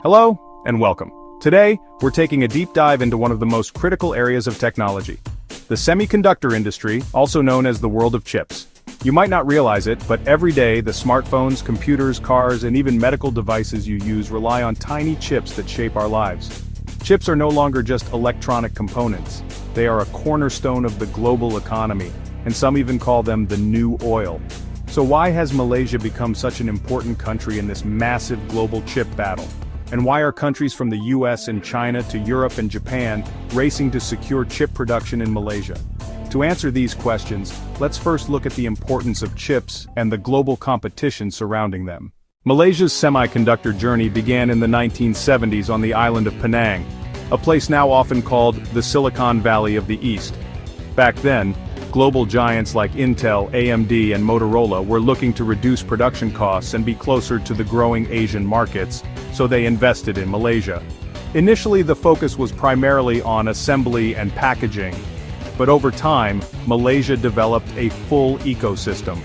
Hello, and welcome. Today, we're taking a deep dive into one of the most critical areas of technology, the semiconductor industry, also known as the world of chips. You might not realize it, but every day the smartphones, computers, cars, and even medical devices you use rely on tiny chips that shape our lives. Chips are no longer just electronic components. They are a cornerstone of the global economy, and some even call them the new oil. So why has Malaysia become such an important country in this massive global chip battle? And why are countries from the US and China to Europe and Japan racing to secure chip production in Malaysia? To answer these questions, let's first look at the importance of chips and the global competition surrounding them. Malaysia's semiconductor journey began in the 1970s on the island of Penang, a place now often called the Silicon Valley of the East. Back then, global giants like Intel, AMD, and Motorola were looking to reduce production costs and be closer to the growing Asian markets, so they invested in Malaysia. Initially, the focus was primarily on assembly and packaging, but over time, Malaysia developed a full ecosystem.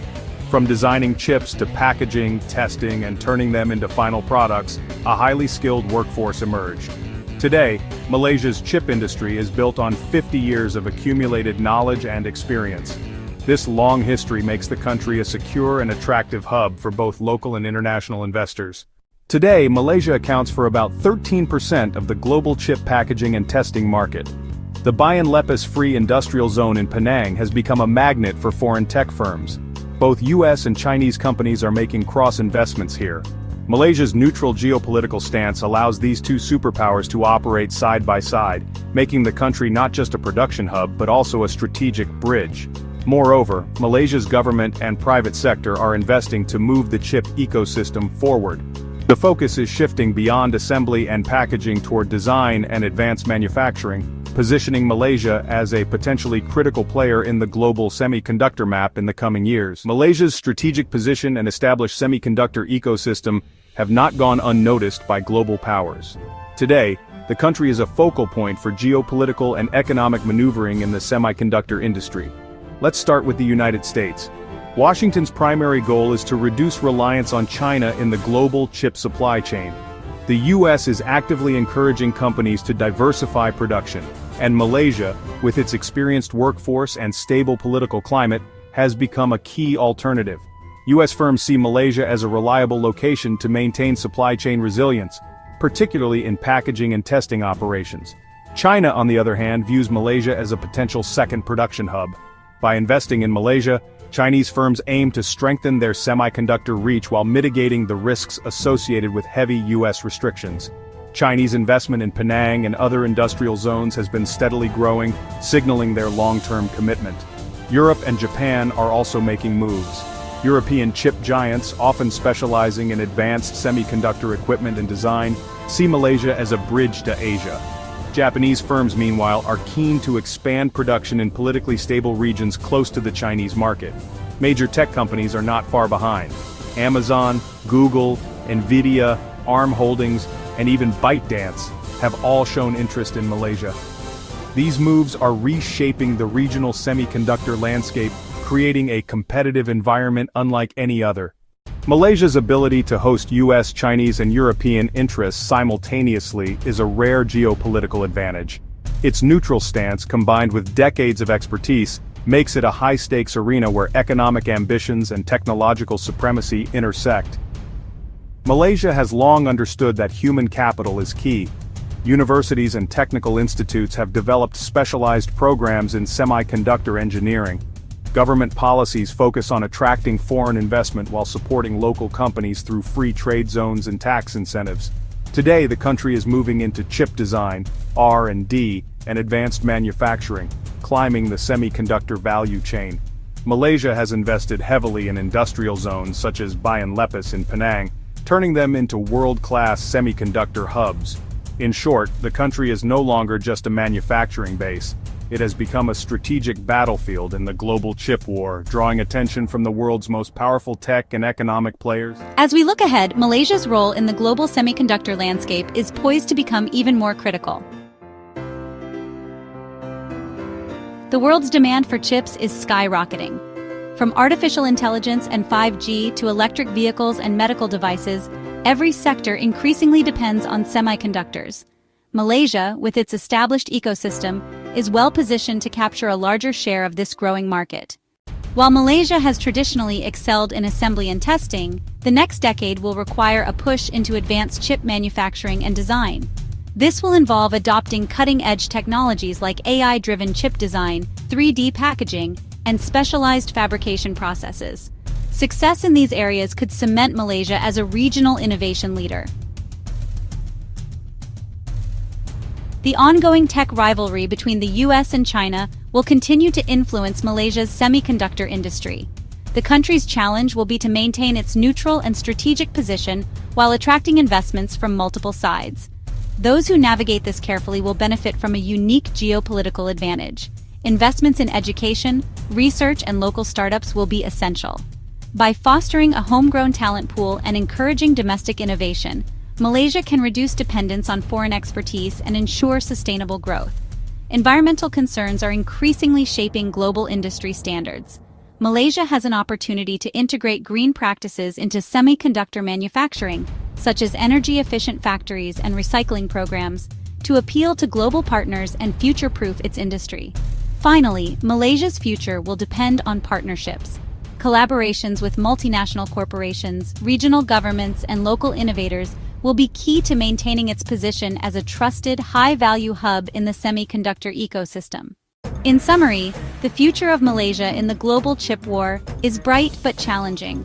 From designing chips to packaging, testing, and turning them into final products, a highly skilled workforce emerged. Today, Malaysia's chip industry is built on 50 years of accumulated knowledge and experience. This long history makes the country a secure and attractive hub for both local and international investors. Today, Malaysia accounts for about 13% of the global chip packaging and testing market. The Bayan Lepas Free Industrial Zone in Penang has become a magnet for foreign tech firms. Both US and Chinese companies are making cross-investments here. Malaysia's neutral geopolitical stance allows these two superpowers to operate side by side, making the country not just a production hub but also a strategic bridge. Moreover, Malaysia's government and private sector are investing to move the chip ecosystem forward. The focus is shifting beyond assembly and packaging toward design and advanced manufacturing, positioning Malaysia as a potentially critical player in the global semiconductor map in the coming years. Malaysia's strategic position and established semiconductor ecosystem have not gone unnoticed by global powers. Today, the country is a focal point for geopolitical and economic maneuvering in the semiconductor industry. Let's start with the United States. Washington's primary goal is to reduce reliance on China in the global chip supply chain. The US is actively encouraging companies to diversify production, and Malaysia, with its experienced workforce and stable political climate, has become a key alternative. US firms see Malaysia as a reliable location to maintain supply chain resilience, particularly in packaging and testing operations. China, on the other hand, views Malaysia as a potential second production hub. By investing in Malaysia, Chinese firms aim to strengthen their semiconductor reach while mitigating the risks associated with heavy US restrictions. Chinese investment in Penang and other industrial zones has been steadily growing, signaling their long-term commitment. Europe and Japan are also making moves. European chip giants, often specializing in advanced semiconductor equipment and design, see Malaysia as a bridge to Asia. Japanese firms, meanwhile, are keen to expand production in politically stable regions close to the Chinese market. Major tech companies are not far behind. Amazon, Google, Nvidia, ARM Holdings, and even ByteDance have all shown interest in Malaysia. These moves are reshaping the regional semiconductor landscape, creating a competitive environment unlike any other. Malaysia's ability to host US, Chinese, and European interests simultaneously is a rare geopolitical advantage. Its neutral stance, combined with decades of expertise, makes it a high-stakes arena where economic ambitions and technological supremacy intersect. Malaysia has long understood that human capital is key. Universities and technical institutes have developed specialized programs in semiconductor engineering. Government policies focus on attracting foreign investment while supporting local companies through free trade zones and tax incentives. Today, the country is moving into chip design, R&D, and advanced manufacturing, climbing the semiconductor value chain. Malaysia has invested heavily in industrial zones such as Bayan Lepas in Penang, turning them into world-class semiconductor hubs. In short, the country is no longer just a manufacturing base. It has become a strategic battlefield in the global chip war, drawing attention from the world's most powerful tech and economic players. As we look ahead, Malaysia's role in the global semiconductor landscape is poised to become even more critical. The world's demand for chips is skyrocketing. From artificial intelligence and 5G to electric vehicles and medical devices, every sector increasingly depends on semiconductors. Malaysia, with its established ecosystem, is well positioned to capture a larger share of this growing market. While Malaysia has traditionally excelled in assembly and testing, the next decade will require a push into advanced chip manufacturing and design. This will involve adopting cutting-edge technologies like AI-driven chip design, 3D packaging, and specialized fabrication processes. Success in these areas could cement Malaysia as a regional innovation leader. The ongoing tech rivalry between the US and China will continue to influence Malaysia's semiconductor industry. The country's challenge will be to maintain its neutral and strategic position while attracting investments from multiple sides. Those who navigate this carefully will benefit from a unique geopolitical advantage. Investments in education, research, and local startups will be essential. By fostering a homegrown talent pool and encouraging domestic innovation, Malaysia can reduce dependence on foreign expertise and ensure sustainable growth. Environmental concerns are increasingly shaping global industry standards. Malaysia has an opportunity to integrate green practices into semiconductor manufacturing, such as energy-efficient factories and recycling programs, to appeal to global partners and future-proof its industry. Finally, Malaysia's future will depend on partnerships. Collaborations with multinational corporations, regional governments, and local innovators will be key to maintaining its position as a trusted, high-value hub in the semiconductor ecosystem. In summary, the future of Malaysia in the global chip war is bright but challenging.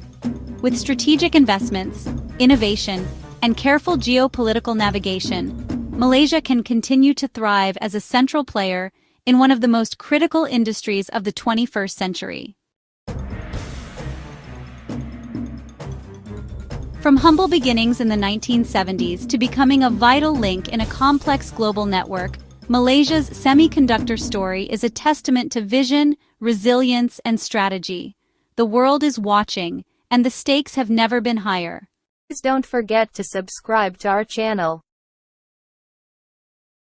With strategic investments, innovation, and careful geopolitical navigation, Malaysia can continue to thrive as a central player in one of the most critical industries of the 21st century. From humble beginnings in the 1970s to becoming a vital link in a complex global network, Malaysia's semiconductor story is a testament to vision, resilience, and strategy. The world is watching, and the stakes have never been higher. Please don't forget to subscribe to our channel.